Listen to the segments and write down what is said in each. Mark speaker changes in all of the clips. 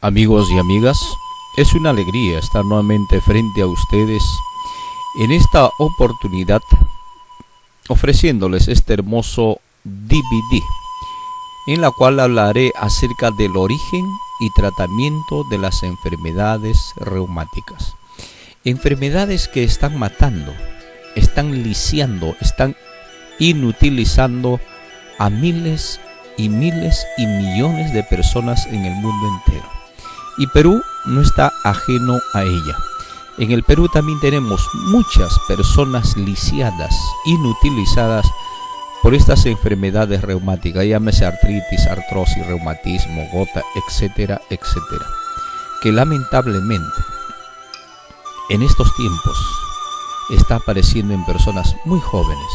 Speaker 1: Amigos y amigas, es una alegría estar nuevamente frente a ustedes en esta oportunidad ofreciéndoles este hermoso DVD en la cual hablaré acerca del origen y tratamiento de las enfermedades reumáticas. Enfermedades que están matando, están lisiando, están inutilizando a miles y millones de personas en el mundo entero. Y Perú no está ajeno a ella. En el Perú también tenemos muchas personas lisiadas, inutilizadas por estas enfermedades reumáticas, llámese artritis, artrosis, reumatismo, gota, etcétera, etcétera, que lamentablemente en estos tiempos está apareciendo en personas muy jóvenes,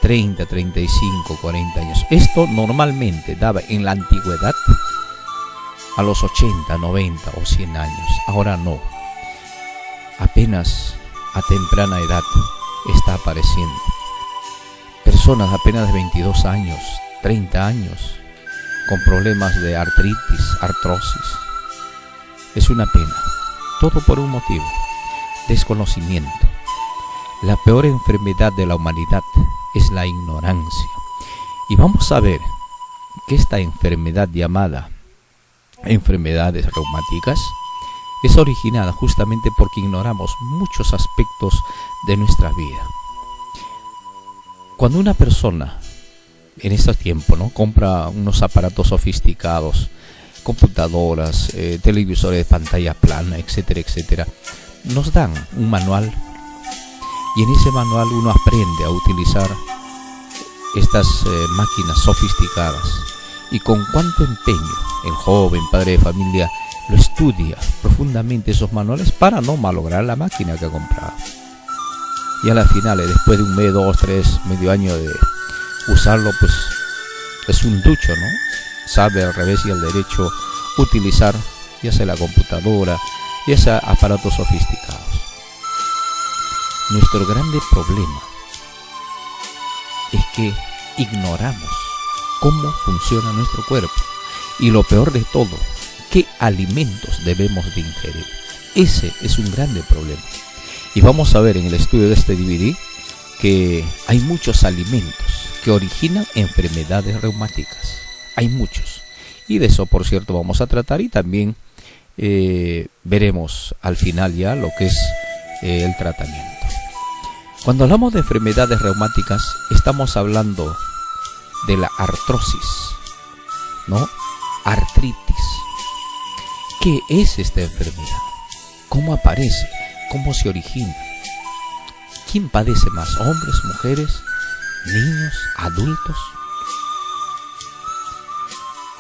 Speaker 1: 30, 35, 40 años. Esto normalmente daba en la antigüedad a los 80, 90 o 100 años. Ahora no. Apenas a temprana edad está apareciendo. Personas apenas de 22 años, 30 años, con problemas de artritis, artrosis. Es una pena. Todo por un motivo: desconocimiento. La peor enfermedad de la humanidad es la ignorancia. Y vamos a ver que esta enfermedad llamada enfermedades reumáticas es originada justamente porque ignoramos muchos aspectos de nuestra vida. Cuando una persona en este tiempo compra unos aparatos sofisticados, computadoras, televisores de pantalla plana, etcétera, etcétera, nos dan un manual y en ese manual uno aprende a utilizar estas máquinas sofisticadas. Y con cuánto empeño el joven padre de familia lo estudia profundamente esos manuales para no malograr la máquina que ha comprado. Y a la final, después de un mes, 2, 3, medio año de usarlo, pues es un ducho, ¿no? Sabe al revés y al derecho utilizar ya sea la computadora, ya sea aparatos sofisticados. Nuestro grande problema es que ignoramos cómo funciona nuestro cuerpo y lo peor de todo, qué alimentos debemos de ingerir. Ese es un grande problema. Y vamos a ver en el estudio de este DVD que hay muchos alimentos que originan enfermedades reumáticas. Hay muchos. Y de eso, por cierto, vamos a tratar y también veremos al final ya lo que es el tratamiento. Cuando hablamos de enfermedades reumáticas, estamos hablando de la artrosis, ¿no? Artritis. ¿Qué es esta enfermedad? ¿Cómo aparece? ¿Cómo se origina? ¿Quién padece más? ¿Hombres, mujeres, niños, adultos?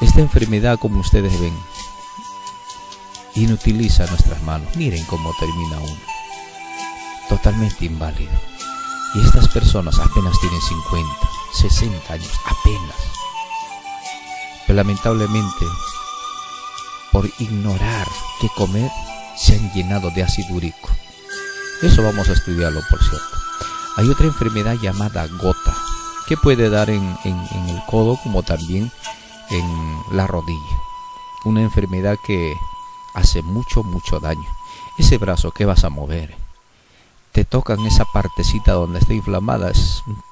Speaker 1: Esta enfermedad, como ustedes ven, inutiliza nuestras manos. Miren cómo termina uno. Totalmente inválido. Y estas personas apenas tienen 50, 60 años, apenas. Pero lamentablemente, por ignorar qué comer, se han llenado de ácido úrico. Eso vamos a estudiarlo, por cierto. Hay otra enfermedad llamada gota, que puede dar en el codo como también en la rodilla. Una enfermedad que hace mucho daño. Ese brazo que vas a mover, te tocan esa partecita donde está inflamada, es un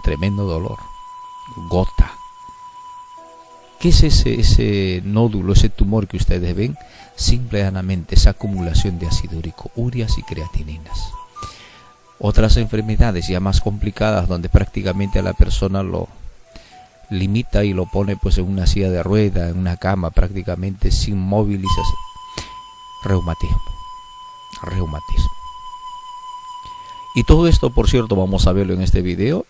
Speaker 1: tremendo dolor. Gota. ¿Qué es ese nódulo, ese tumor que ustedes ven? Simplemente esa acumulación de ácido úrico, ureas y creatininas. Otras enfermedades ya más complicadas, donde prácticamente a la persona lo limita y lo pone pues en una silla de rueda, en una cama, prácticamente sin movilización. Reumatismo. Y todo esto, por cierto, vamos a verlo en este video.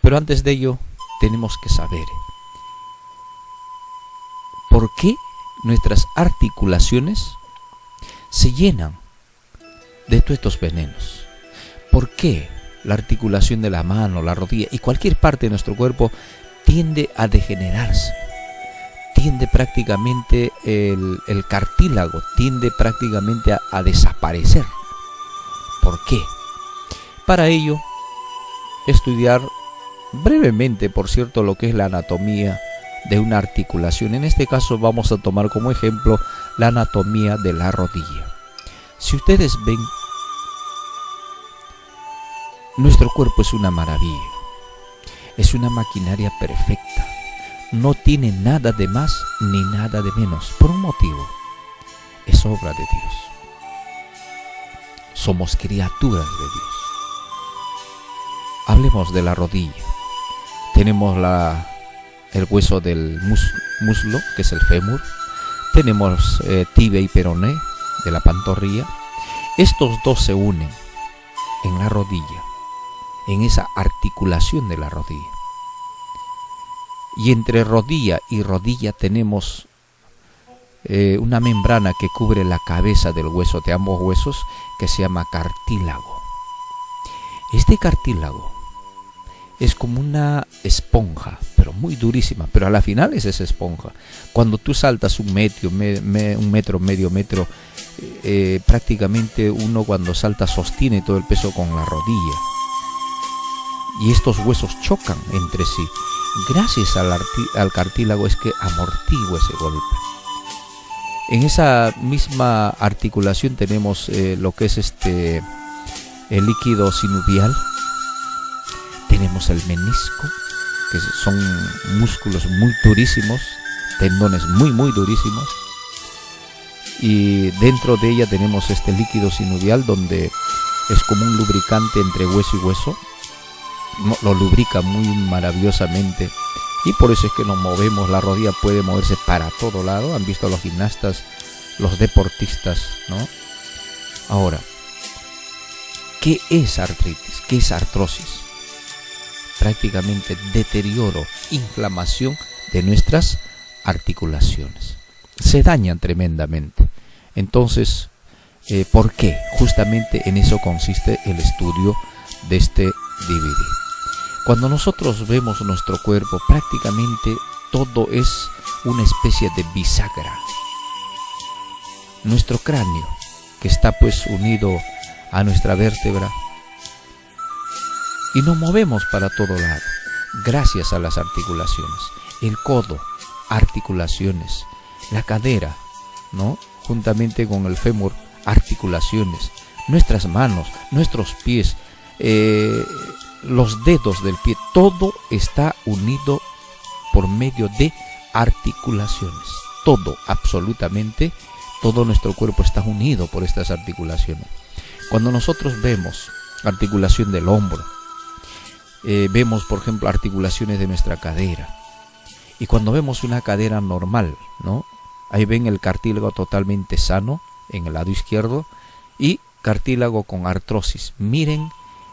Speaker 1: Pero antes de ello, tenemos que saber por qué nuestras articulaciones se llenan de todos estos venenos. ¿Por qué la articulación de la mano, la rodilla y cualquier parte de nuestro cuerpo tiende a degenerarse. Tiende prácticamente el cartílago, tiende prácticamente a desaparecer. ¿Por qué? Para ello, estudiar brevemente, por cierto, lo que es la anatomía de una articulación. En este caso vamos a tomar como ejemplo la anatomía de la rodilla. Si ustedes ven, nuestro cuerpo es una maravilla, es una maquinaria perfecta, no tiene nada de más ni nada de menos, por un motivo: es obra de Dios. Somos criaturas de Dios. Hablemos de la rodilla. Tenemos el hueso del muslo, que es el fémur. Tenemos tibia y peroné, de la pantorrilla. Estos dos se unen en la rodilla, en esa articulación de la rodilla. Y entre rodilla y rodilla tenemos una membrana que cubre la cabeza del hueso, de ambos huesos, que se llama cartílago. Este cartílago es como una esponja, pero muy durísima, pero a la final es esa esponja. Cuando tú saltas un metro, medio metro, prácticamente uno cuando salta sostiene todo el peso con la rodilla. Y estos huesos chocan entre sí. Gracias al cartílago es que amortigua ese golpe. En esa misma articulación tenemos lo que es el líquido sinovial. Tenemos el menisco, que son músculos muy durísimos, tendones muy durísimos. Y dentro de ella tenemos este líquido sinovial, donde es como un lubricante entre hueso y hueso. Lo lubrica muy maravillosamente. Y por eso es que nos movemos, la rodilla puede moverse para todo lado. Han visto a los gimnastas, los deportistas, ¿no? Ahora, ¿qué es artritis? ¿Qué es artrosis? Prácticamente deterioro, inflamación de nuestras articulaciones. Se dañan tremendamente. Entonces, ¿por qué? Justamente en eso consiste el estudio de este DVD. Cuando nosotros vemos nuestro cuerpo, prácticamente todo es una especie de bisagra. Nuestro cráneo, que está pues unido a nuestra vértebra, y nos movemos para todo lado, gracias a las articulaciones. El codo, articulaciones. La cadera, ¿no? Juntamente con el fémur, articulaciones. Nuestras manos, nuestros pies, los dedos del pie, todo está unido por medio de articulaciones. Todo, absolutamente, todo nuestro cuerpo está unido por estas articulaciones. Cuando nosotros vemos articulación del hombro, vemos, por ejemplo, articulaciones de nuestra cadera. Y cuando vemos una cadera normal, ¿no? Ahí ven el cartílago totalmente sano en el lado izquierdo y cartílago con artrosis. Miren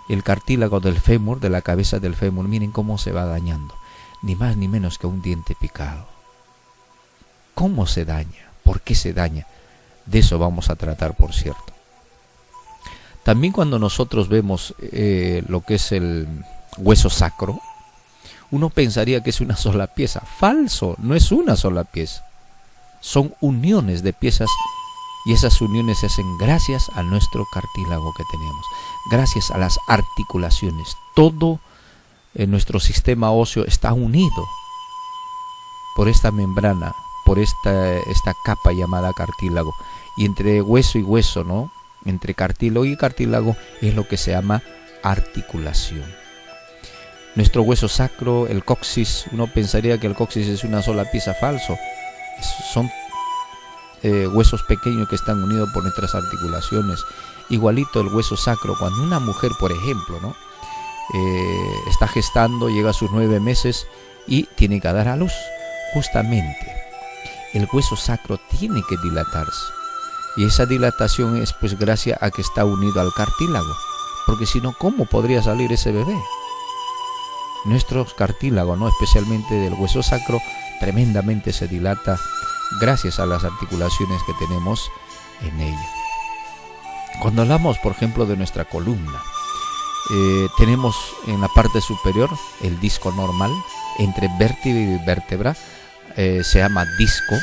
Speaker 1: el cartílago del fémur, de la cabeza del fémur, miren cómo se va dañando. Ni más ni menos que un diente picado. ¿Cómo se daña? ¿Por qué se daña? De eso vamos a tratar, por cierto. También cuando nosotros vemos lo que es el hueso sacro, uno pensaría que es una sola pieza. Falso, no es una sola pieza. Son uniones de piezas, y esas uniones se hacen gracias a nuestro cartílago que tenemos, gracias a las articulaciones. Todo nuestro sistema óseo está unido por esta membrana, por esta capa llamada cartílago. Y entre hueso y hueso, ¿no? Entre cartílago y cartílago es lo que se llama articulación. Nuestro hueso sacro, el coxis, uno pensaría que el coxis es una sola pieza. Falso. Son huesos pequeños que están unidos por nuestras articulaciones. Igualito el hueso sacro. Cuando una mujer, por ejemplo, ¿no? Está gestando, llega a sus 9 meses y tiene que dar a luz, justamente el hueso sacro tiene que dilatarse. Y esa dilatación es pues gracias a que está unido al cartílago. Porque si no, ¿cómo podría salir ese bebé? Nuestro cartílago, ¿no? Especialmente del hueso sacro, tremendamente se dilata gracias a las articulaciones que tenemos en ella. Cuando hablamos, por ejemplo, de nuestra columna, Tenemos en la parte superior el disco normal, entre vértebra y vértebra se llama disco,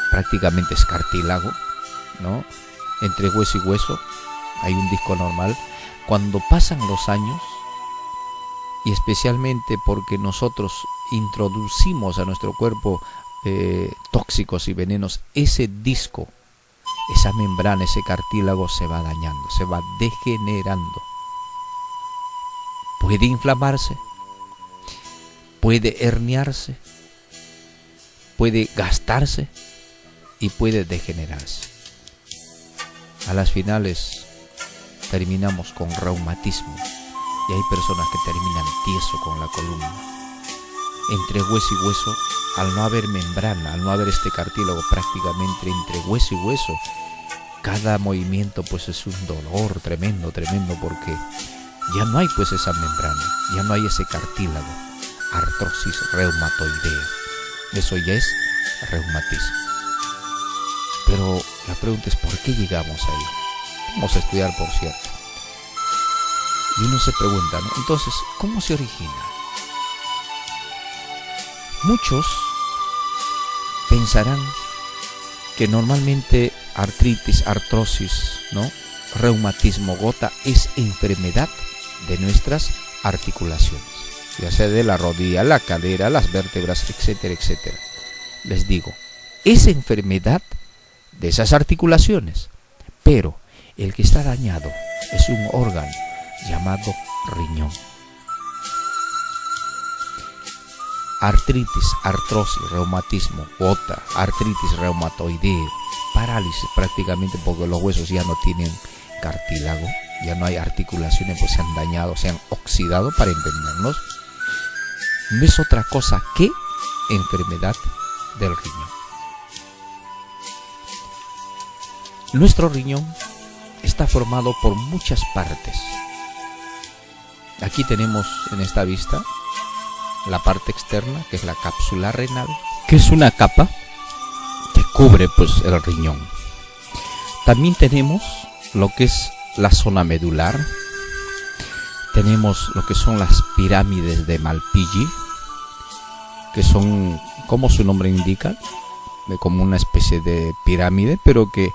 Speaker 1: prácticamente es cartílago, ¿no? Entre hueso y hueso hay un disco normal. Cuando pasan los años, y especialmente porque nosotros introducimos a nuestro cuerpo tóxicos y venenos, ese disco, esa membrana, ese cartílago se va dañando, se va degenerando. Puede inflamarse, puede herniarse, puede gastarse y puede degenerarse. A las finales terminamos con reumatismo y hay personas que terminan tieso con la columna. Entre hueso y hueso, al no haber membrana, al no haber este cartílago prácticamente entre hueso y hueso, cada movimiento pues es un dolor tremendo, porque ya no hay pues esa membrana, ya no hay ese cartílago, artrosis reumatoidea, eso ya es reumatismo. Pero la pregunta es, ¿por qué llegamos ahí? Vamos a estudiar, por cierto. Y uno se pregunta, ¿no? Entonces, ¿cómo se origina? Muchos pensarán que normalmente artritis, artrosis, ¿no? Reumatismo, gota, es enfermedad de nuestras articulaciones, ya sea de la rodilla, la cadera, las vértebras, etcétera, etcétera. Les digo, es enfermedad de esas articulaciones, pero el que está dañado es un órgano llamado riñón. Artritis, artrosis, reumatismo, gota, artritis reumatoidea, parálisis prácticamente porque los huesos ya no tienen cartílago, ya no hay articulaciones, pues se han dañado, se han oxidado, para entendernos. No es otra cosa que enfermedad del riñón. Nuestro riñón está formado por muchas partes. Aquí tenemos en esta vista la parte externa, que es la cápsula renal, que es una capa que cubre pues el riñón. También tenemos lo que es la zona medular, tenemos lo que son las pirámides de Malpighi, que son, como su nombre indica, como una especie de pirámide, pero que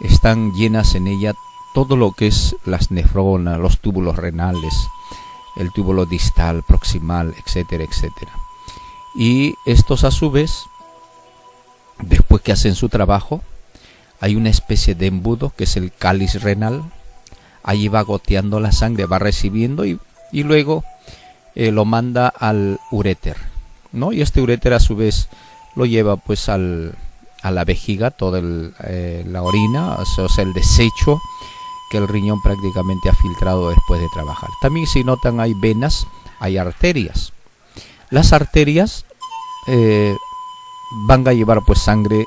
Speaker 1: están llenas en ella todo lo que es las nefronas, los túbulos renales, el túbulo distal, proximal, etcétera, etcétera. Y estos a su vez, después que hacen su trabajo, hay una especie de embudo que es el cáliz renal. Allí va goteando la sangre, va recibiendo y luego lo manda al uréter, ¿no? Y este uréter a su vez lo lleva pues a la vejiga, toda la orina, o sea, el desecho que el riñón prácticamente ha filtrado después de trabajar. También, si notan, hay venas, hay arterias. Las arterias van a llevar pues sangre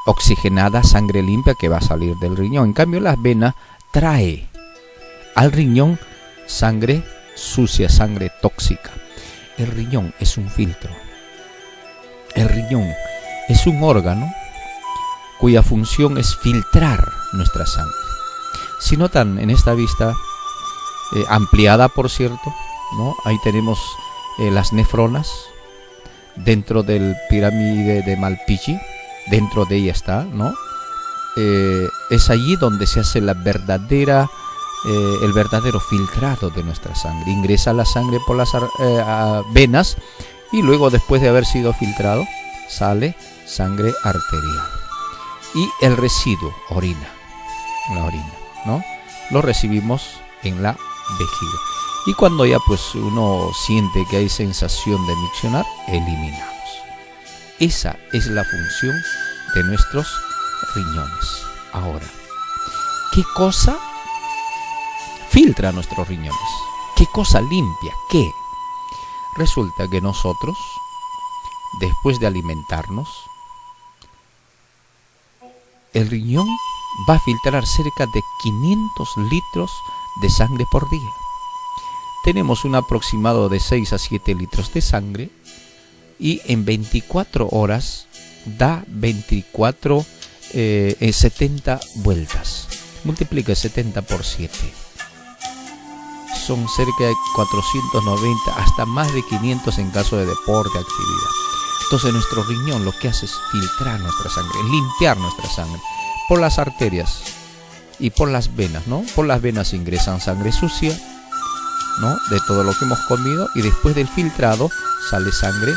Speaker 1: oxigenada, sangre limpia que va a salir del riñón. En cambio, las venas trae al riñón sangre sucia, sangre tóxica. El riñón es un filtro. El riñón es un órgano cuya función es filtrar nuestra sangre. Si notan en esta vista, ampliada por cierto, ¿no? Ahí tenemos las nefronas dentro del pirámide de Malpighi, dentro de ella está, ¿no? Es allí donde se hace el verdadero filtrado de nuestra sangre. Ingresa la sangre por las venas y luego, después de haber sido filtrado, sale sangre arterial. Y el residuo, la orina, ¿no? Lo recibimos en la vejiga. Y cuando ya pues uno siente que hay sensación de miccionar, eliminamos. Esa es la función de nuestros riñones. Ahora, ¿qué cosa filtra nuestros riñones? ¿Qué cosa limpia? ¿Qué? Resulta que nosotros, después de alimentarnos, el riñón va a filtrar cerca de 500 litros de sangre por día. Tenemos un aproximado de 6 a 7 litros de sangre y en 24 horas da 70 vueltas. Multiplica 70 por 7. son cerca de 490, hasta más de 500 en caso de deporte, actividad. Entonces nuestro riñón lo que hace es filtrar nuestra sangre, limpiar nuestra sangre por las arterias y por las venas, ¿no? Por las venas ingresan sangre sucia, ¿no? De todo lo que hemos comido, y después del filtrado sale sangre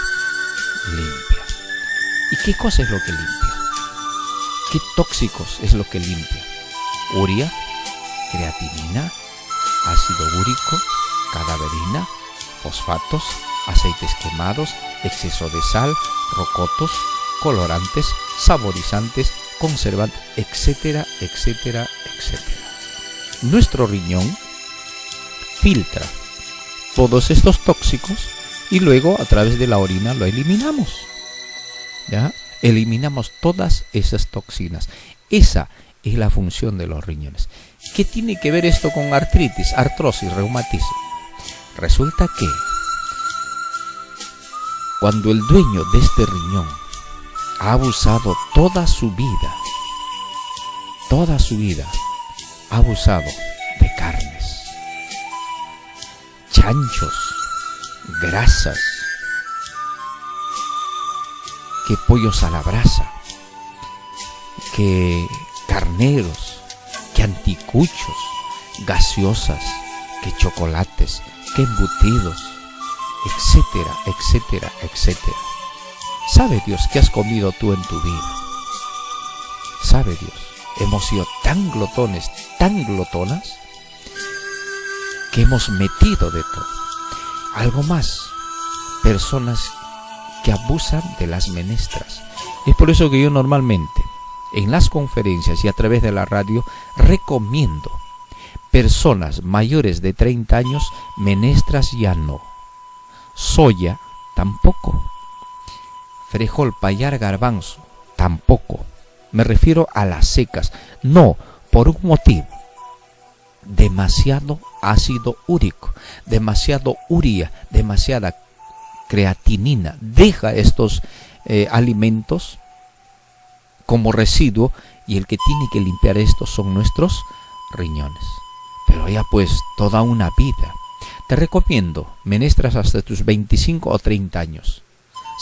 Speaker 1: limpia. ¿Y qué cosa es lo que limpia? ¿Qué tóxicos es lo que limpia? Urea, creatinina, ácido úrico, cadaverina, fosfatos, aceites quemados, exceso de sal, rocotos, colorantes, saborizantes, conservantes, etcétera, etcétera, etcétera. Nuestro riñón filtra todos estos tóxicos y luego a través de la orina lo eliminamos. ¿Ya? Eliminamos todas esas toxinas. Esa es la función de los riñones. ¿Qué tiene que ver esto con artritis, artrosis, reumatismo? Resulta que cuando el dueño de este riñón ha abusado toda su vida, ha abusado de carnes, chanchos, grasas, que pollos a la brasa, que carneros, que anticuchos, gaseosas, que chocolates, que embutidos, etcétera, etcétera, etcétera. ¿Sabe Dios qué has comido tú en tu vida? ¿Sabe Dios? Hemos sido tan glotones, tan glotonas, que hemos metido de todo. Algo más, personas que abusan de las menestras. Es por eso que yo normalmente en las conferencias y a través de la radio recomiendo personas mayores de 30 años, menestras ya no, soya tampoco, frijol, payar, garbanzo tampoco. Me refiero a las secas, no, por un motivo: demasiado ácido úrico, demasiado urea, demasiada creatinina. Deja estos alimentos como residuo, y el que tiene que limpiar esto son nuestros riñones. Pero ya pues toda una vida. Te recomiendo menestras hasta tus 25 o 30 años.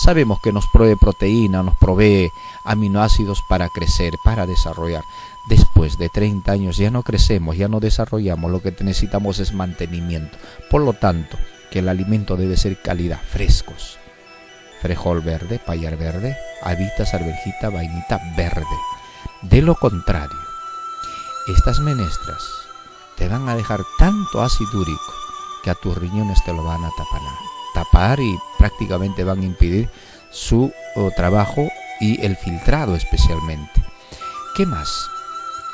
Speaker 1: Sabemos que nos provee proteína, nos provee aminoácidos para crecer, para desarrollar. Después de 30 años ya no crecemos, ya no desarrollamos, lo que necesitamos es mantenimiento. Por lo tanto, que el alimento debe ser calidad, frescos. Frijol verde, payar verde, habitas, arvejita, vainita verde. De lo contrario, estas menestras te van a dejar tanto ácido úrico que a tus riñones te lo van a tapar y prácticamente van a impedir su trabajo y el filtrado especialmente. ¿Qué más?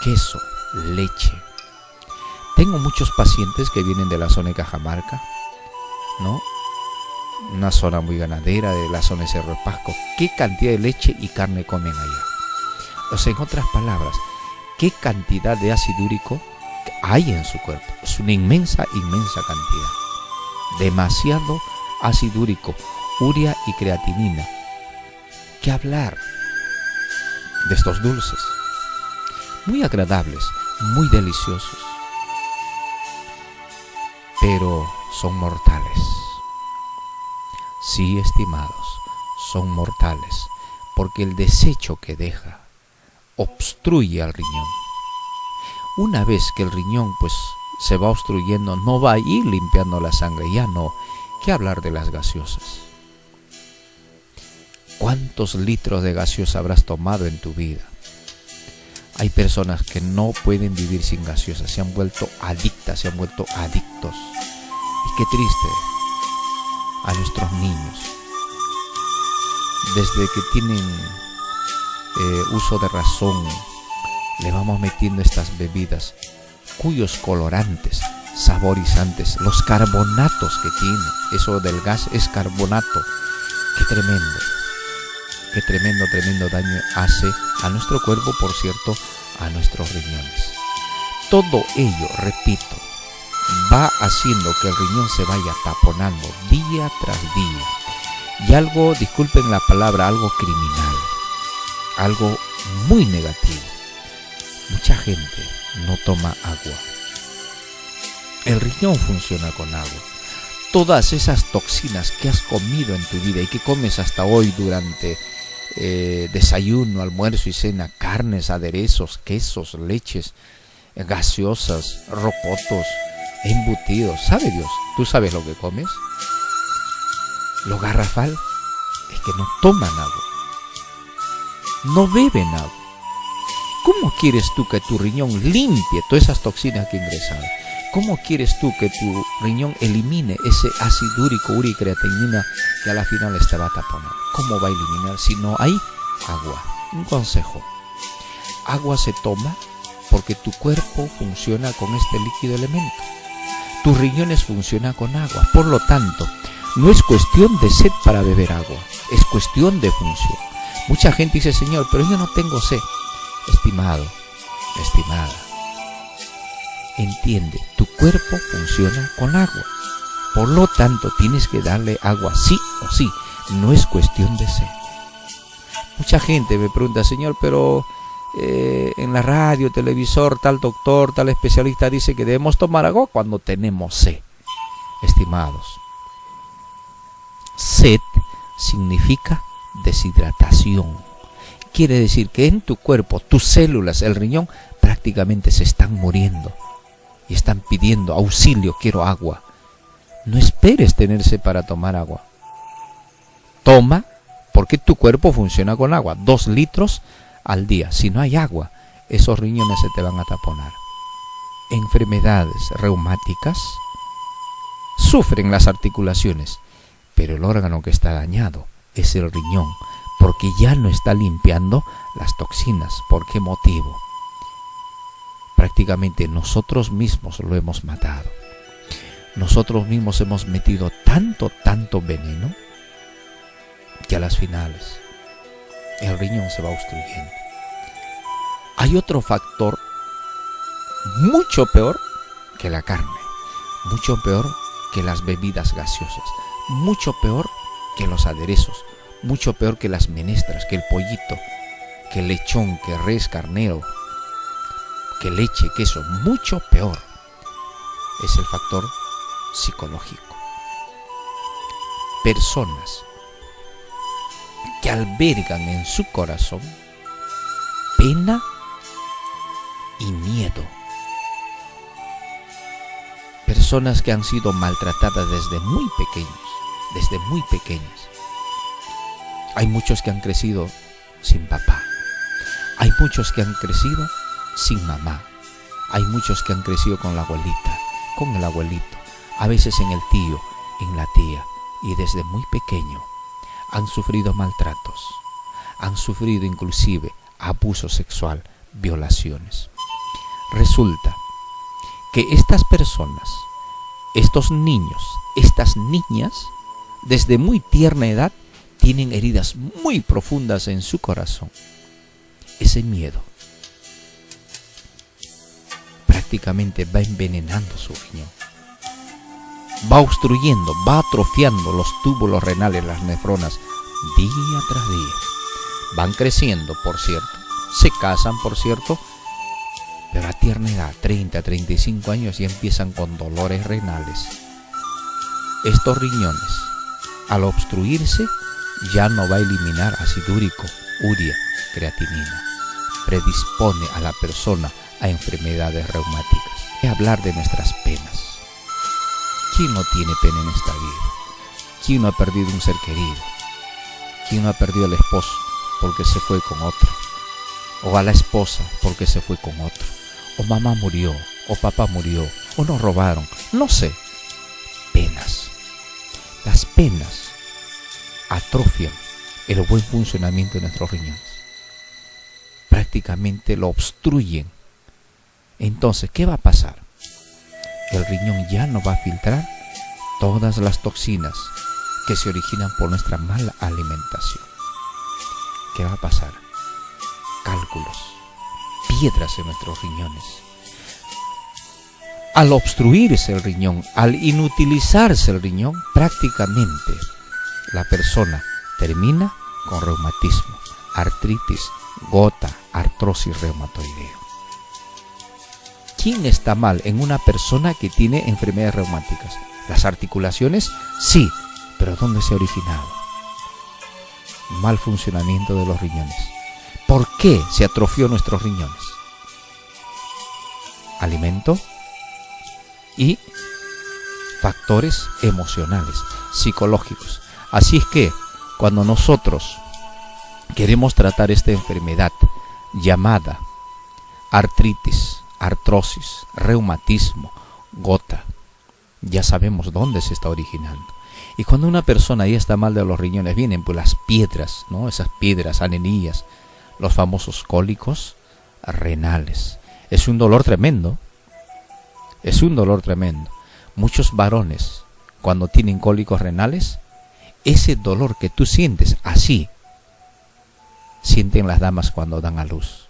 Speaker 1: Queso, leche. Tengo muchos pacientes que vienen de la zona de Cajamarca, ¿no? Una zona muy ganadera, de la zona de Cerro de Pasco. ¿Qué cantidad de leche y carne comen allá? O sea, en otras palabras, ¿qué cantidad de ácido úrico hay en su cuerpo? Es una inmensa, inmensa cantidad. Demasiado ácido úrico, urea y creatinina. ¿Qué hablar de estos dulces? Muy agradables, muy deliciosos, pero son mortales. Sí, estimados, son mortales, porque el desecho que deja obstruye al riñón. Una vez que el riñón pues se va obstruyendo, no va a ir limpiando la sangre, ya no. ¿Qué hablar de las gaseosas? ¿Cuántos litros de gaseosa habrás tomado en tu vida? Hay personas que no pueden vivir sin gaseosa, se han vuelto adictas, se han vuelto adictos. Y qué triste, a nuestros niños, desde que tienen uso de razón, le vamos metiendo estas bebidas cuyos colorantes, saborizantes, los carbonatos que tiene, eso del gas es carbonato. Qué tremendo daño hace a nuestro cuerpo, por cierto, a nuestros riñones. Todo ello, repito, va haciendo que el riñón se vaya taponando día tras día. Y algo, disculpen la palabra, algo criminal, algo muy negativo. Mucha gente no toma agua. El riñón funciona con agua. Todas esas toxinas que has comido en tu vida y que comes hasta hoy durante desayuno, almuerzo y cena, carnes, aderezos, quesos, leches, gaseosas, rocotos, embutidos, ¿sabe Dios? ¿Tú sabes lo que comes? Lo garrafal es que no toman agua, no beben agua. ¿Cómo quieres tú que tu riñón limpie todas esas toxinas que ingresaron? ¿Cómo quieres tú que tu riñón elimine ese ácido úrico, urea y creatinina que a la final te va a taponar? ¿Cómo va a eliminar si no hay agua? Un consejo: agua se toma porque tu cuerpo funciona con este líquido elemento. Tus riñones funcionan con agua. Por lo tanto, no es cuestión de sed para beber agua, es cuestión de función. Mucha gente dice: Señor, pero yo no tengo sed. Estimado, estimada, entiende, tu cuerpo funciona con agua. Por lo tanto, tienes que darle agua sí o sí. No es cuestión de sed. Mucha gente me pregunta: Señor, pero en la radio, televisor, tal doctor, tal especialista dice que debemos tomar agua cuando tenemos sed. Estimados, sed significa deshidratación. Quiere decir que en tu cuerpo, tus células, el riñón, prácticamente se están muriendo y están pidiendo auxilio: quiero agua. No esperes tenerse para tomar agua. Toma, porque tu cuerpo funciona con agua, 2 litros al día. Si no hay agua, esos riñones se te van a taponar. Enfermedades reumáticas, sufren las articulaciones, pero el órgano que está dañado es el riñón, porque ya no está limpiando las toxinas. ¿Por qué motivo? Prácticamente nosotros mismos lo hemos matado. Nosotros mismos hemos metido tanto veneno que a las finales el riñón se va obstruyendo. Hay otro factor mucho peor que la carne, mucho peor que las bebidas gaseosas, mucho peor que los aderezos, mucho peor que las menestras, que el pollito, que el lechón, que res, carnero, que leche, queso. Mucho peor es el factor psicológico. Personas que albergan en su corazón pena y miedo. Personas que han sido maltratadas desde muy pequeñas. Hay muchos que han crecido sin papá. Hay muchos que han crecido sin mamá. Hay muchos que han crecido con la abuelita, con el abuelito, a veces en el tío, en la tía, y desde muy pequeño han sufrido maltratos, han sufrido inclusive abuso sexual, violaciones. Resulta que estas personas, estos niños, estas niñas, desde muy tierna edad, tienen heridas muy profundas en su corazón. Ese miedo prácticamente va envenenando su riñón, va obstruyendo, va atrofiando los túbulos renales, las nefronas, día tras día. Van creciendo, por cierto, se casan, por cierto, pero a tierna edad, 30, 35 años, ya empiezan con dolores renales. Estos riñones, al obstruirse, ya no va a eliminar ácido úrico, urea, creatinina. Predispone a la persona a enfermedades reumáticas. Voy a hablar de nuestras penas. ¿Quién no tiene pena en esta vida? ¿Quién no ha perdido un ser querido? ¿Quién no ha perdido al esposo porque se fue con otro? O a la esposa porque se fue con otro. O mamá murió, o papá murió, o nos robaron. No sé. Penas. Las penas atrofian el buen funcionamiento de nuestros riñones. Prácticamente lo obstruyen. Entonces, ¿qué va a pasar? El riñón ya no va a filtrar todas las toxinas que se originan por nuestra mala alimentación. ¿Qué va a pasar? Cálculos, piedras en nuestros riñones. Al obstruirse el riñón, al inutilizarse el riñón, prácticamente la persona termina con reumatismo, artritis, gota, artrosis reumatoidea. ¿quién está mal en una persona que tiene enfermedades reumáticas? Las articulaciones, sí, pero ¿dónde se ha originado? Mal funcionamiento de los riñones. ¿Por qué se atrofió nuestros riñones? Alimento y factores emocionales, psicológicos. Así es que cuando nosotros queremos tratar esta enfermedad llamada artritis, artrosis, reumatismo, gota, ya sabemos dónde se está originando. Y cuando una persona ya está mal de los riñones, vienen pues las piedras, ¿no? Esas piedras, anemías, los famosos cólicos renales. Es un dolor tremendo. Es un dolor tremendo. Muchos varones, cuando tienen cólicos renales, ese dolor que tú sientes, así sienten las damas cuando dan a luz.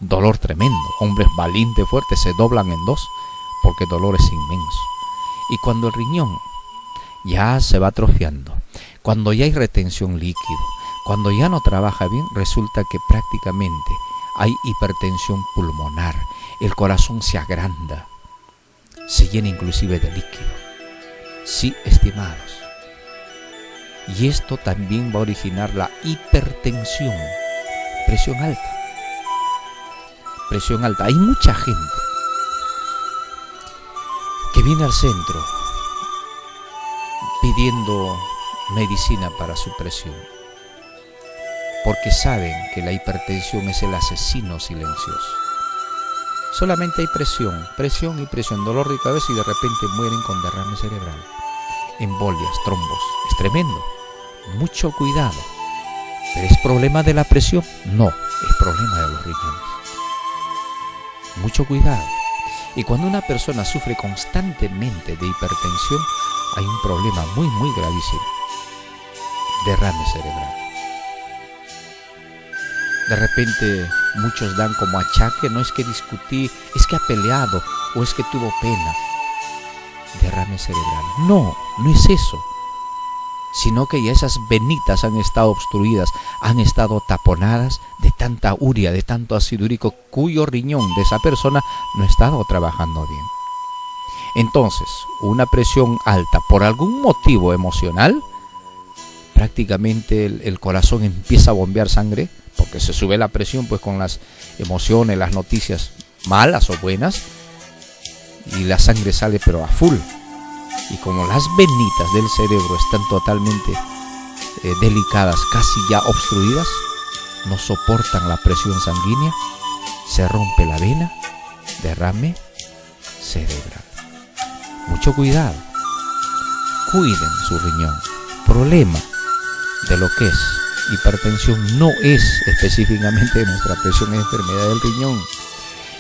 Speaker 1: Dolor tremendo. Hombres valientes, fuertes, se doblan en dos porque el dolor es inmenso. Y cuando el riñón ya se va atrofiando, cuando ya hay retención líquido, cuando ya no trabaja bien, resulta que prácticamente hay hipertensión pulmonar, el corazón se agranda, se llena inclusive de líquido. Sí, estimados. Y esto también va a originar la hipertensión, presión alta. Presión alta. Hay mucha gente que viene al centro pidiendo medicina para su presión, porque saben que la hipertensión es el asesino silencioso. Solamente hay presión, presión y presión, dolor de cabeza y de repente mueren con derrame cerebral, embolias, trombos. Es tremendo. Mucho cuidado. ¿Pero es problema de la presión? No, es problema de los riñones. Mucho cuidado. Y cuando una persona sufre constantemente de hipertensión, hay un problema muy, muy gravísimo. Derrame cerebral. De repente muchos dan como achaque, no es que discutí, es que ha peleado o es que tuvo pena. Derrame cerebral. No, no es eso. Sino que ya esas venitas han estado obstruidas, han estado taponadas de tanta urea, de tanto ácido úrico, cuyo riñón de esa persona no ha estado trabajando bien. Entonces, una presión alta por algún motivo emocional, prácticamente el corazón empieza a bombear sangre, porque se sube la presión pues con las emociones, las noticias malas o buenas, y la sangre sale pero a full. Y como las venitas del cerebro están totalmente delicadas, casi ya obstruidas, no soportan la presión sanguínea, se rompe la vena, derrame cerebral. Mucho cuidado. Cuiden su riñón. Problema de lo que es hipertensión no es específicamente de nuestra presión, es enfermedad del riñón.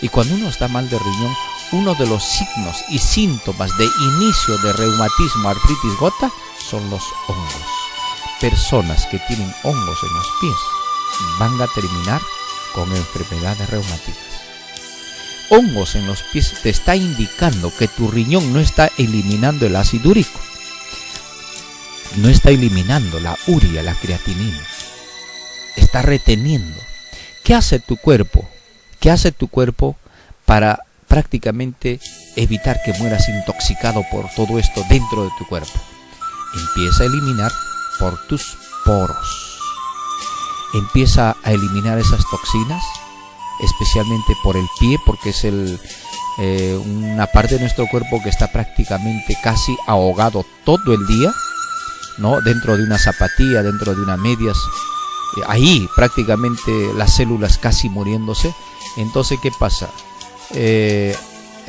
Speaker 1: Y cuando uno está mal de riñón, uno de los signos y síntomas de inicio de reumatismo, artritis, gota, son los hongos. Personas que tienen hongos en los pies van a terminar con enfermedades reumáticas. Hongos en los pies te está indicando que tu riñón no está eliminando el ácido úrico, no está eliminando la urea, la creatinina, está reteniendo. ¿Qué hace tu cuerpo? ¿Qué hace tu cuerpo para prácticamente evitar que mueras intoxicado por todo esto dentro de tu cuerpo? Empieza a eliminar por tus poros. Empieza a eliminar esas toxinas, especialmente por el pie, porque es una parte de nuestro cuerpo que está prácticamente casi ahogado todo el día, ¿no? Dentro de una zapatilla, dentro de unas medias, ahí prácticamente las células casi muriéndose. Entonces, ¿qué pasa?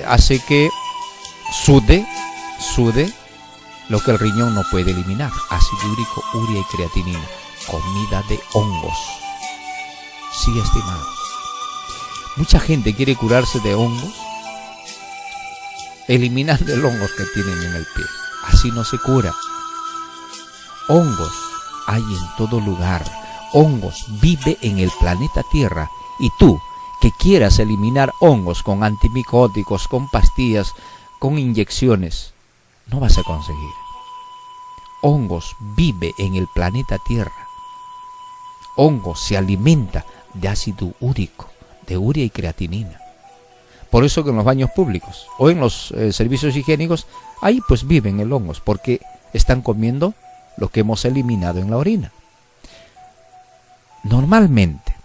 Speaker 1: Hace que sude lo que el riñón no puede eliminar: ácido úrico, urea y creatinina, comida de hongos. Sí, estimados. Mucha gente quiere curarse de hongos eliminando el hongos que tienen en el pie. Así no se cura. Hongos hay en todo lugar. Hongos vive en el planeta Tierra. Y tú, que quieras eliminar hongos con antimicóticos, con pastillas, con inyecciones, no vas a conseguir. Hongos vive en el planeta Tierra. Hongos se alimenta de ácido úrico, de urea y creatinina. Por eso que en los baños públicos o en los servicios higiénicos, ahí pues viven el hongos, porque están comiendo lo que hemos eliminado en la orina. Normalmente,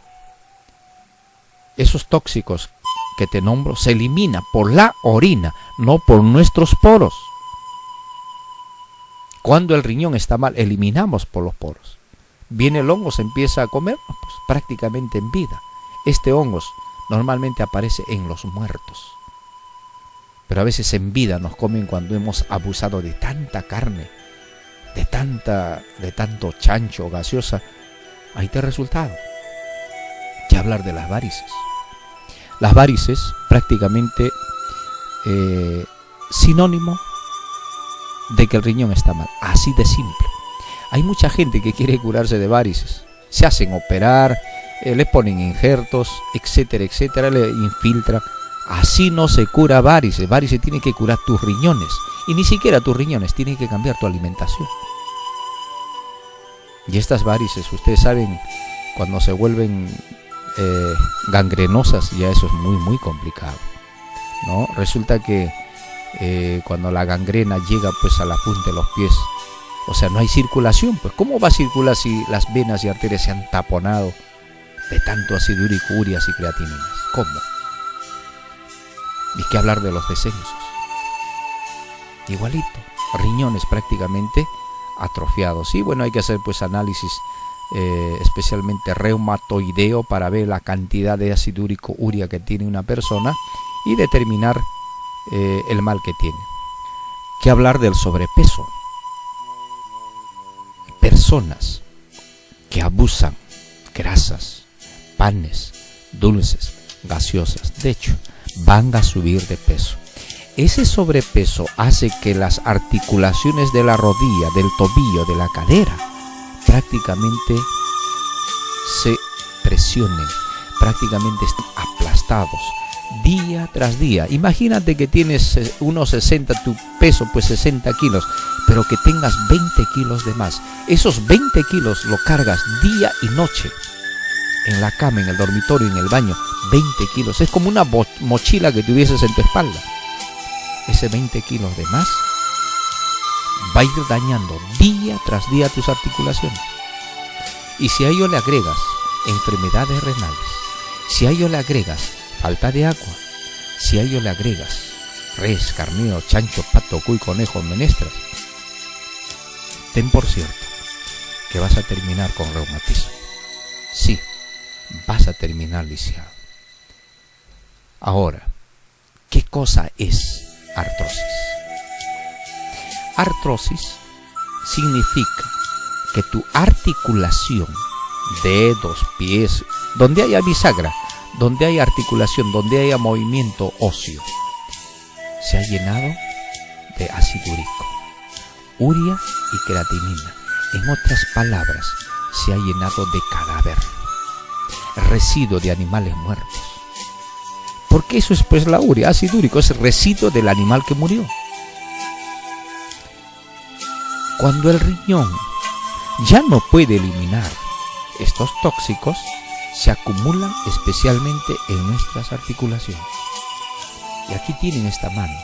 Speaker 1: esos tóxicos que te nombro se eliminan por la orina, no por nuestros poros. Cuando el riñón está mal, eliminamos por los poros. Viene el hongo, se empieza a comer, pues prácticamente en vida. Este hongo normalmente aparece en los muertos, pero a veces en vida nos comen cuando hemos abusado de tanta carne, de tanto chancho gaseosa. Ahí está el resultado. ¿Qué hablar de las varices? Las varices prácticamente sinónimo de que el riñón está mal, así de simple. Hay mucha gente que quiere curarse de varices, se hacen operar, le ponen injertos, etcétera, etcétera, le infiltran. Así no se cura varices. Varices tiene que curar tus riñones, y ni siquiera tus riñones, tiene que cambiar tu alimentación. Y estas varices, ustedes saben, cuando se vuelven gangrenosas, ya eso es muy muy complicado, ¿no? Resulta que cuando la gangrena llega pues a la punta de los pies, o sea, no hay circulación. Pues ¿cómo va a circular si las venas y arterias se han taponado de tanto ácido úrico, ureas y creatininas? ¿Cómo? ¿Y qué hablar de los descensos? Igualito, riñones prácticamente atrofiados. Y bueno, hay que hacer pues análisis especialmente reumatoideo para ver la cantidad de ácido úrico, urea que tiene una persona y determinar el mal que tiene. ¿Qué hablar del sobrepeso? Personas que abusan grasas, panes, dulces, gaseosas, de hecho, van a subir de peso. Ese sobrepeso hace que las articulaciones de la rodilla, del tobillo, de la cadera, prácticamente se presionen, prácticamente estén aplastados día tras día. Imagínate que tienes unos 60, tu peso pues 60 kilos, pero que tengas 20 kilos de más. Esos 20 kilos lo cargas día y noche, en la cama, en el dormitorio, en el baño. 20 kilos, es como una mochila que tuvieses en tu espalda. Ese 20 kilos de más va a ir dañando día tras día tus articulaciones. Y si a ello le agregas enfermedades renales, si a ello le agregas falta de agua, si a ello le agregas res, carnero, chancho, pato, cuy, conejo, menestras, ten por cierto que vas a terminar con reumatismo. Sí, vas a terminar lisiado. Ahora, ¿qué cosa es artrosis? Artrosis significa que tu articulación, dedos, pies, donde haya bisagra, donde haya articulación, donde haya movimiento óseo, se ha llenado de ácido úrico, urea y creatinina. En otras palabras, se ha llenado de cadáver, residuo de animales muertos. Porque eso es pues la urea, ácido úrico, es el residuo del animal que murió. Cuando el riñón ya no puede eliminar estos tóxicos, se acumulan especialmente en nuestras articulaciones. Y aquí tienen esta mano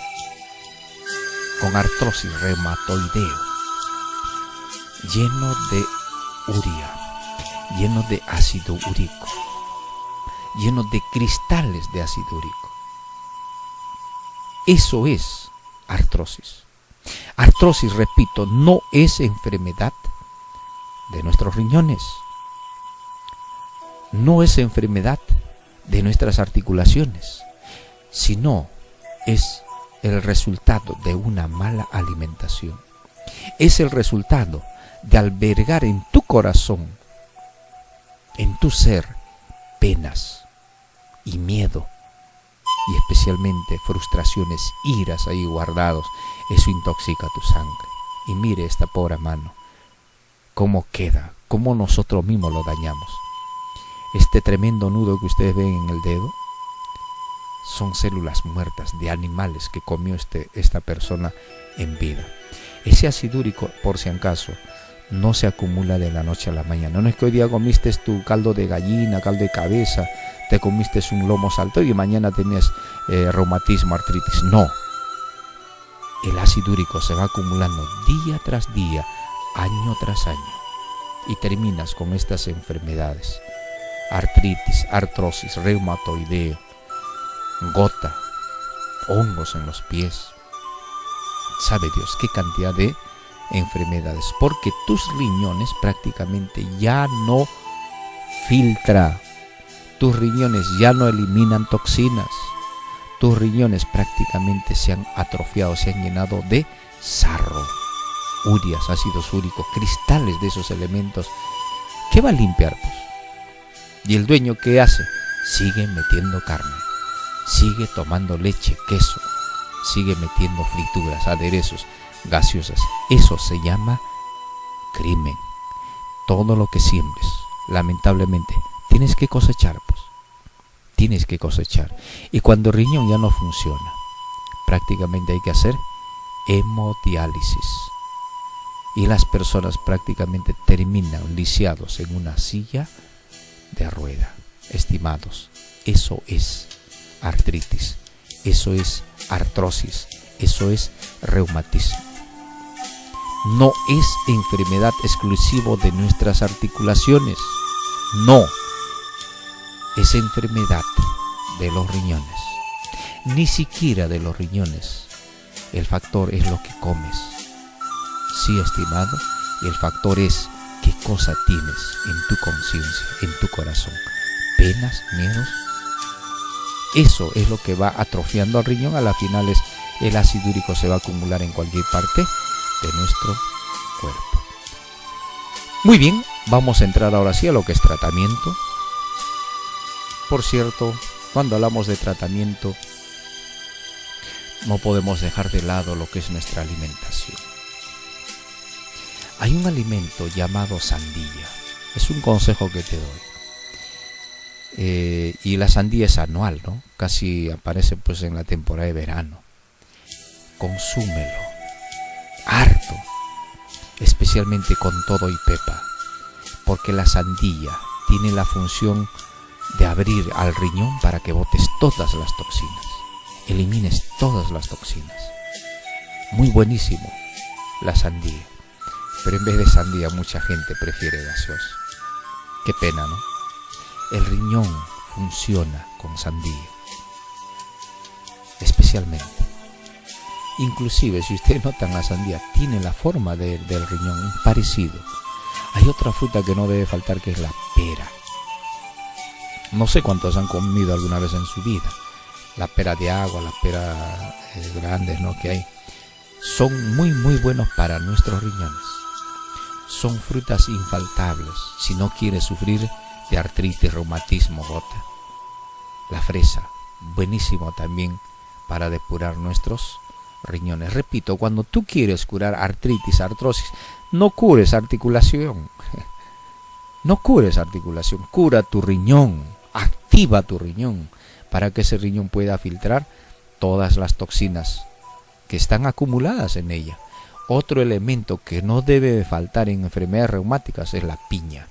Speaker 1: con artrosis reumatoideo, lleno de urea, lleno de ácido úrico, lleno de cristales de ácido úrico. Eso es artrosis. Artrosis, repito, no es enfermedad de nuestros riñones, no es enfermedad de nuestras articulaciones, sino es el resultado de una mala alimentación. Es el resultado de albergar en tu corazón, en tu ser, penas y miedo, y especialmente frustraciones, iras ahí guardados. Eso intoxica tu sangre. Y mire esta pobre mano, cómo queda, cómo nosotros mismos lo dañamos. Este tremendo nudo que ustedes ven en el dedo son células muertas de animales que comió esta persona en vida. Ese ácido úrico, por si acaso, no se acumula de la noche a la mañana. No es que hoy día comiste tu caldo de gallina, caldo de cabeza, te comiste un lomo saltado y mañana tenías reumatismo, artritis. No. El ácido úrico se va acumulando día tras día, año tras año, y terminas con estas enfermedades: artritis, artrosis, reumatoideo, gota, hongos en los pies. Sabe Dios qué cantidad de enfermedades, porque tus riñones prácticamente ya no filtran, tus riñones ya no eliminan toxinas, tus riñones prácticamente se han atrofiado, se han llenado de sarro, urias, ácidos úricos, cristales de esos elementos. ¿Qué va a limpiar, pues? ¿Y el dueño qué hace? Sigue metiendo carne, sigue tomando leche, queso, sigue metiendo frituras, aderezos, gaseosas. Eso se llama crimen. Todo lo que siembres, lamentablemente, tienes que cosechar, pues. Tienes que cosechar. Y cuando el riñón ya no funciona, prácticamente hay que hacer hemodiálisis. Y las personas prácticamente terminan lisiados en una silla de rueda. Estimados, eso es artritis, eso es artrosis, eso es reumatismo. No es enfermedad exclusiva de nuestras articulaciones, no, es enfermedad de los riñones, ni siquiera de los riñones. El factor es lo que comes. Sí, estimado, el factor es qué cosa tienes en tu conciencia, en tu corazón. Penas, miedos. Eso es lo que va atrofiando al riñón. A la final el ácido úrico se va a acumular en cualquier parte de nuestro cuerpo. Muy bien, vamos a entrar ahora sí a lo que es tratamiento. Por cierto, cuando hablamos de tratamiento, no podemos dejar de lado lo que es nuestra alimentación. Hay un alimento llamado sandía. Es un consejo que te doy. Y la sandía es anual, ¿no? Casi aparece pues en la temporada de verano. Consúmelo. Harto. Especialmente con todo y pepa. Porque la sandía tiene la función de abrir al riñón para que botes todas las toxinas. Elimines todas las toxinas. Muy buenísimo la sandía. Pero en vez de sandía mucha gente prefiere gaseosa. Qué pena, ¿no? El riñón funciona con sandía. Especialmente. Inclusive si ustedes notan, la sandía tiene la forma del riñón parecido. Hay otra fruta que no debe faltar, que es la pera. No sé cuántos han comido alguna vez en su vida. La pera de agua, las peras grandes, ¿no?, que hay. Son muy buenos para nuestros riñones. Son frutas infaltables si no quieres sufrir de artritis, reumatismo, gota. La fresa, buenísimo también para depurar nuestros riñones. Repito, cuando tú quieres curar artritis, artrosis, no cures articulación. No cures articulación, cura tu riñón, activa tu riñón para que ese riñón pueda filtrar todas las toxinas que están acumuladas en ella. Otro elemento que no debe faltar en enfermedades reumáticas es la piña.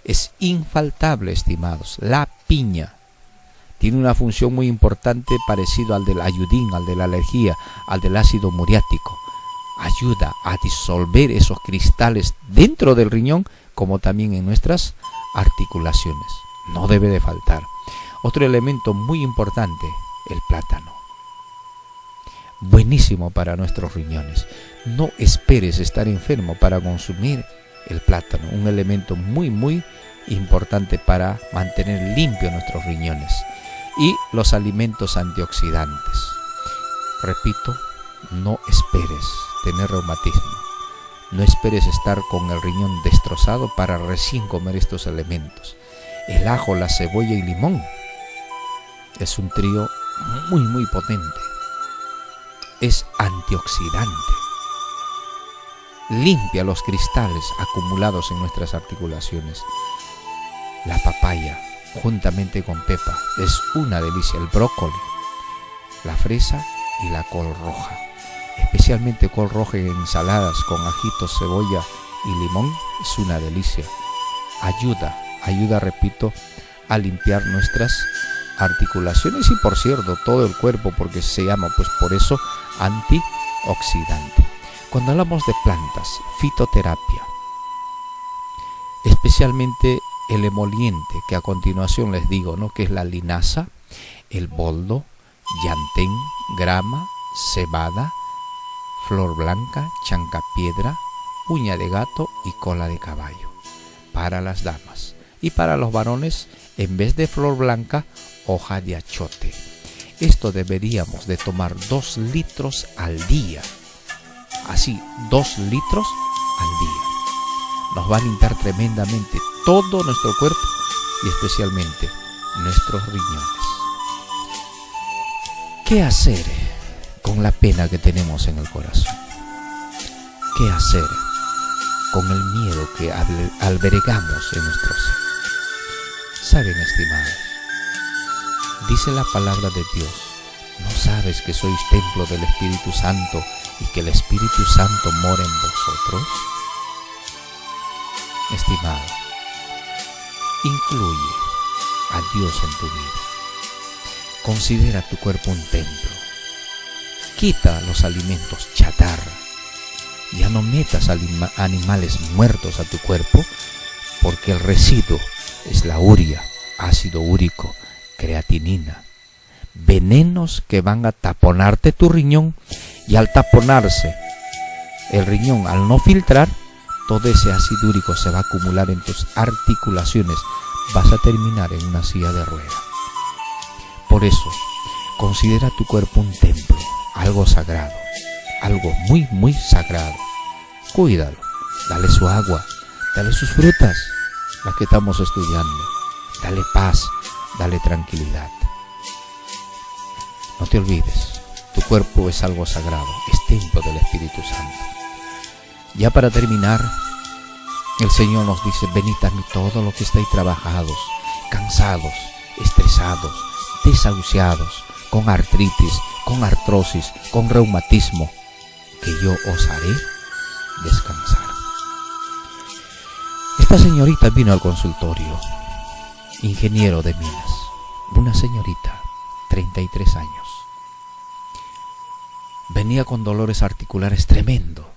Speaker 1: Es infaltable, estimados. La piña tiene una función muy importante, parecido al del ayudín, al de la alergia, al del ácido muriático. Ayuda a disolver esos cristales dentro del riñón, como también en nuestras articulaciones. No debe de faltar. Otro elemento muy importante, el plátano. Buenísimo para nuestros riñones. No esperes estar enfermo para consumir el plátano, un elemento muy importante para mantener limpios nuestros riñones. Y los alimentos antioxidantes. Repito, no esperes tener reumatismo, no esperes estar con el riñón destrozado para recién comer estos elementos. El ajo, la cebolla y limón es un trío muy potente. Es antioxidante. Limpia los cristales acumulados en nuestras articulaciones. La papaya, juntamente con pepa, es una delicia. El brócoli, la fresa y la col roja. Especialmente col roja en ensaladas con ajitos, cebolla y limón es una delicia. Ayuda, repito, a limpiar nuestras articulaciones y, por cierto, todo el cuerpo, porque se llama pues por eso antioxidante. Cuando hablamos de plantas, fitoterapia, especialmente el emoliente, que a continuación les digo, ¿no?, que es la linaza, el boldo, llantén, grama, cebada, flor blanca, chancapiedra, uña de gato y cola de caballo, para las damas. Y para los varones, en vez de flor blanca, hoja de achote. Esto deberíamos de tomar 2 litros al día. Así, 2 litros al día. Nos va a limpiar tremendamente todo nuestro cuerpo y especialmente nuestros riñones. ¿Qué hacer con la pena que tenemos en el corazón? ¿Qué hacer con el miedo que albergamos en nuestro ser? Saben, estimados, dice la palabra de Dios: ¿no sabes que sois templo del Espíritu Santo y que el Espíritu Santo mora en vosotros? Estimado, incluye a Dios en tu vida. Considera tu cuerpo un templo. Quita los alimentos chatarra. Ya no metas animales muertos a tu cuerpo, porque el residuo es la urea, ácido úrico, creatinina, venenos que van a taponarte tu riñón, y al taponarse el riñón, al no filtrar, todo ese ácido úrico se va a acumular en tus articulaciones. Vas a terminar en una silla de ruedas. Por eso, considera tu cuerpo un templo, algo sagrado, algo muy, muy sagrado. Cuídalo, dale su agua, dale sus frutas, las que estamos estudiando. Dale paz, dale tranquilidad. No te olvides, tu cuerpo es algo sagrado, es templo del Espíritu Santo. Ya para terminar, el Señor nos dice: venid a mí todos los que estáis trabajados, cansados, estresados, desahuciados, con artritis, con artrosis, con reumatismo, que yo os haré descansar. Esta señorita vino al consultorio, ingeniero de minas, una señorita, 33 años. Venía con dolores articulares tremendo.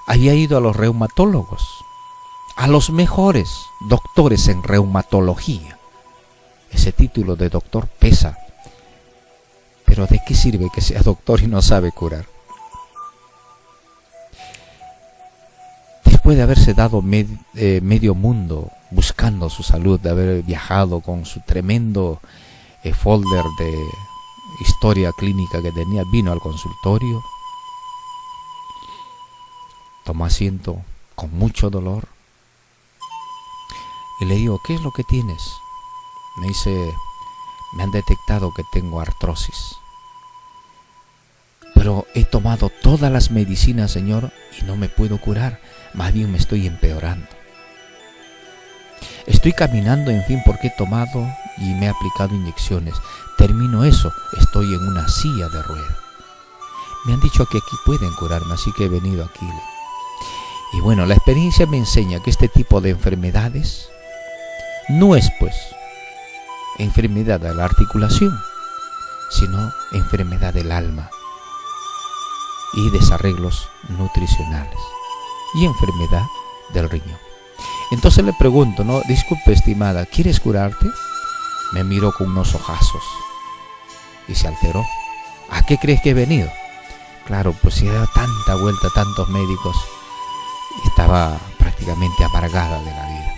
Speaker 1: Había ido a los reumatólogos, a los mejores doctores en reumatología. Ese título de doctor pesa, pero ¿de qué sirve que sea doctor y no sabe curar? Después de haberse dado medio mundo buscando su salud, de haber viajado con su tremendo folder de historia clínica que tenía, vino al consultorio, tomó asiento con mucho dolor y le digo: ¿qué es lo que tienes? Me dice: me han detectado que tengo artrosis, pero he tomado todas las medicinas, señor, y no me puedo curar, más bien me estoy empeorando. Estoy caminando, en fin, porque he tomado y me he aplicado inyecciones. Termino eso, estoy en una silla de ruedas. Me han dicho que aquí pueden curarme, así que he venido aquí. Y bueno, la experiencia me enseña que este tipo de enfermedades no es pues enfermedad de la articulación, sino enfermedad del alma y desarreglos nutricionales y enfermedad del riñón. Entonces le pregunto, ¿no? Disculpe, estimada, ¿quieres curarte? Me miró con unos ojazos y se alteró. ¿A qué crees que he venido? Claro, pues si he dado tanta vuelta, tantos médicos, estaba prácticamente amargada de la vida.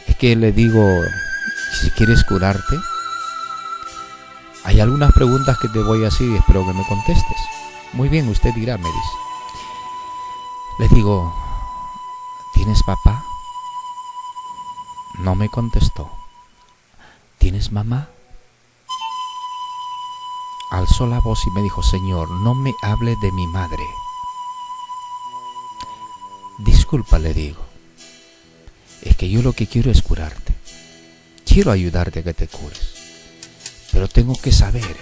Speaker 1: Es que le digo: si quieres curarte, hay algunas preguntas que te voy a hacer y espero que me contestes. Muy bien, usted dirá, me dice. Le digo: ¿tienes papá? No me contestó. ¿Tienes mamá? Alzó la voz y me dijo: Señor, no me hable de mi madre. Disculpa, le digo, es que yo lo que quiero es curarte. Quiero ayudarte a que te cures, pero tengo que saber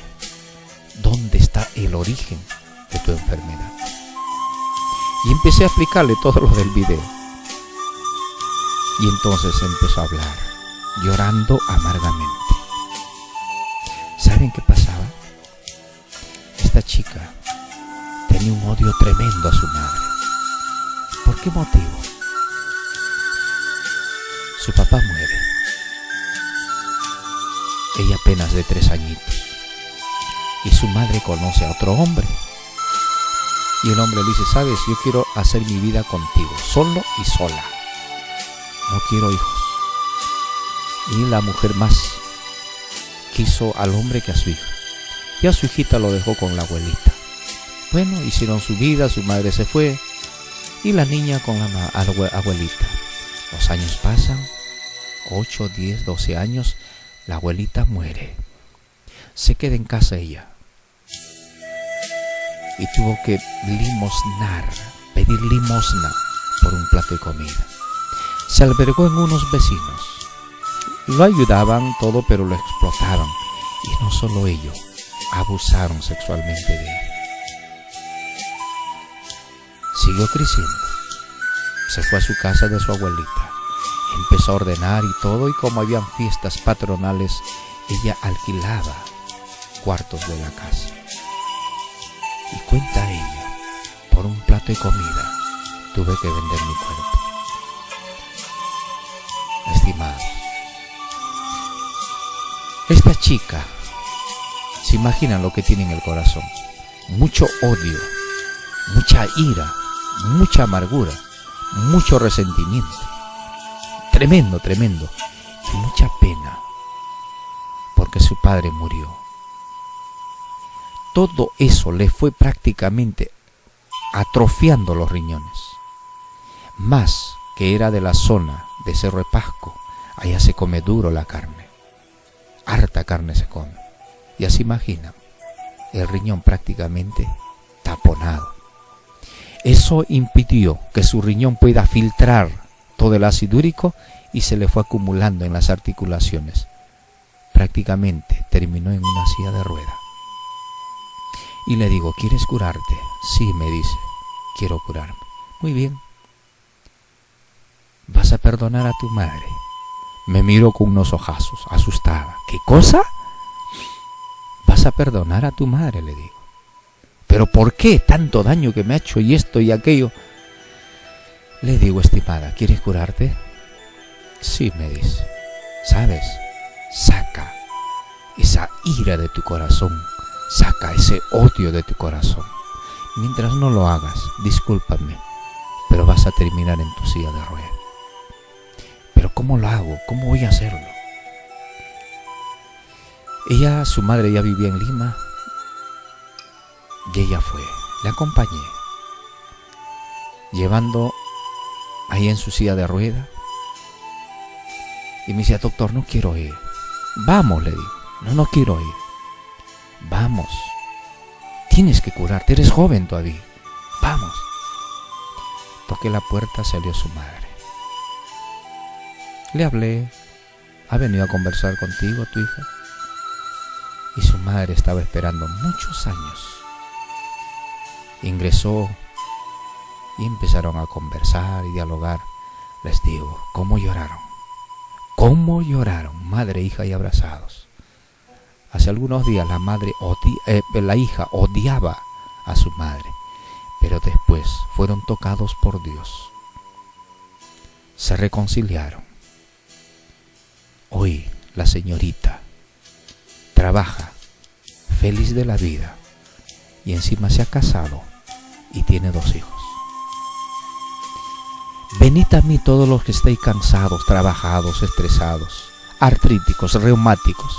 Speaker 1: dónde está el origen de tu enfermedad. Y empecé a explicarle todo lo del video. Y entonces empezó a hablar, llorando amargamente. ¿Saben qué pasaba? Esta chica tenía un odio tremendo a su madre. ¿Por qué motivo? Su papá muere. Ella apenas de 3 añitos. Y su madre conoce a otro hombre. Y el hombre le dice, sabes, yo quiero hacer mi vida contigo, solo y sola. No quiero hijos. Y la mujer más quiso al hombre que a su hija. Y a su hijita lo dejó con la abuelita. Bueno, hicieron su vida, su madre se fue. Y la niña con la abuelita. Los años pasan, 8, 10, 12 años, la abuelita muere. Se queda en casa ella. Y tuvo que pedir limosna por un plato de comida. Se albergó en unos vecinos. Lo ayudaban todo, pero lo explotaban. Y no solo ello, abusaron sexualmente de él. Siguió creciendo. Se fue a su casa de su abuelita. Empezó a ordenar y todo, y como habían fiestas patronales, ella alquilaba cuartos de la casa. Y cuenta ella, por un plato de comida, tuve que vender mi cuerpo. Estimados, esta chica, se imaginan lo que tiene en el corazón. Mucho odio, mucha ira, mucha amargura, mucho resentimiento. Tremendo, tremendo. Y mucha pena, porque su padre murió. Todo eso le fue prácticamente atrofiando los riñones. Más que era de la zona de Cerro de Pasco, allá se come duro la carne. Harta carne se come. Ya se imaginan, el riñón prácticamente taponado. Eso impidió que su riñón pueda filtrar todo el ácido úrico y se le fue acumulando en las articulaciones. Prácticamente terminó en una silla de ruedas. Y le digo, ¿quieres curarte? Sí, me dice, quiero curarme. Muy bien. ¿Vas a perdonar a tu madre? Me miró con unos ojazos, asustada. ¿Qué cosa? ¿Vas a perdonar a tu madre? Le digo. ¿Pero por qué tanto daño que me ha hecho y esto y aquello? Le digo, estimada, ¿quieres curarte? Sí, me dice. ¿Sabes? Saca esa ira de tu corazón. Saca ese odio de tu corazón. Mientras no lo hagas, discúlpame, pero vas a terminar en tu silla de ruedas. ¿Pero cómo lo hago? ¿Cómo voy a hacerlo? Ella, su madre ya vivía en Lima. Y ella fue. Le acompañé. Llevando ahí en su silla de ruedas. Y me decía, doctor, no quiero ir. Vamos, le digo. No quiero ir. Vamos, tienes que curarte, eres joven todavía. Vamos. Toqué la puerta, salió su madre. Le hablé, ¿ha venido a conversar contigo tu hija? Y su madre estaba esperando muchos años. Ingresó y empezaron a conversar y dialogar. Les digo, ¿cómo lloraron? ¿Cómo lloraron? Madre, hija y abrazados. Hace algunos días la hija odiaba a su madre, pero después fueron tocados por Dios. Se reconciliaron. Hoy la señorita trabaja feliz de la vida y encima se ha casado y tiene 2 hijos. Venid a mí todos los que estéis cansados, trabajados, estresados, artríticos, reumáticos.